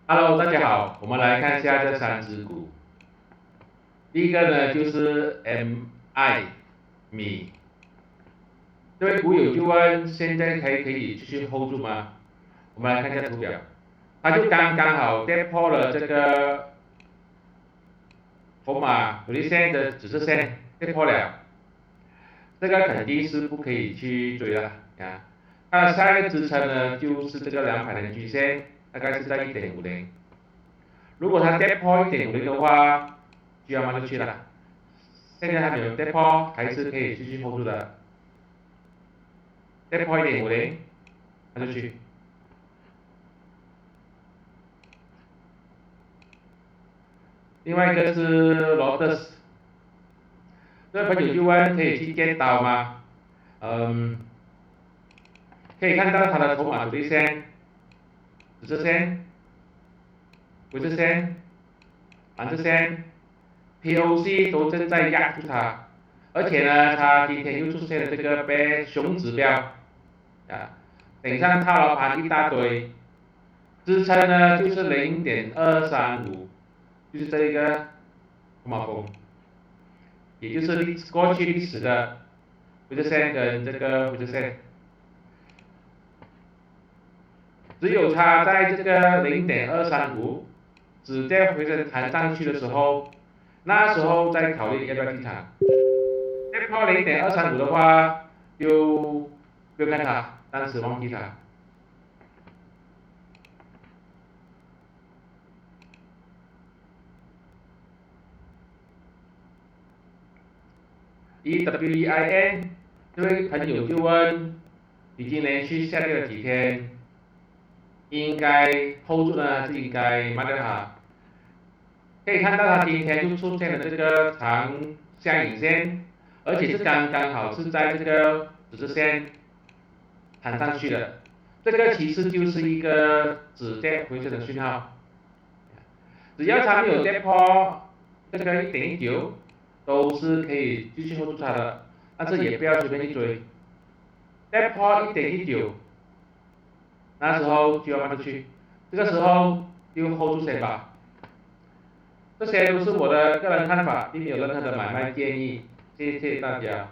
Hello，大家好，我们来看一下这三只股。第一个呢就是 MI 米，这位股友就问，现在还可以继续 hold 住吗？我们来看一下图表，它就刚刚好跌破了这个筹码主力线的指示线，跌破了，这个肯定是不可以去追了啊。它的下一个支撑呢就是这个200日均线，大概是在1.50。如果它跌破1.50的话，就要慢就去了。现在还没有跌破，还是可以继续 hold 住的。跌破1.50，那就去。另外一个是罗德斯，这位朋友就问可以去见刀吗？可以看到它的筹码主力线、紫色线、灰色线、蓝色线、POC 都正在压住它，而且呢，它今天又出现了这个被熊指标啊，顶上套牢盘一大堆，支撑呢就是0.235，就是这一个红毛峰，也就是过去历史的灰色线跟这个灰色线，只有它在这个0.235止跌回升弹上去的时候，那时候再考虑要不要进场。跌破0.235的话，就不要看它，当时忘记它。EWEIN 这位朋友就问，已经连续下跌了几天，应该 hold 住呢，还是应该卖掉它？可以看到它今天就出现了这个长下影线，而且是刚刚好是在这个指示线弹上去的，这个其实就是一个止跌回升的讯号。只要它没有跌破这个1.19，都是可以继续 hold 住它的，但是也不要随便去追。跌破1.19，那时候就要卖出去，这个时候就 hold 住先吧。这些都是我的个人看法，并没有任何的买卖建议，谢谢大家。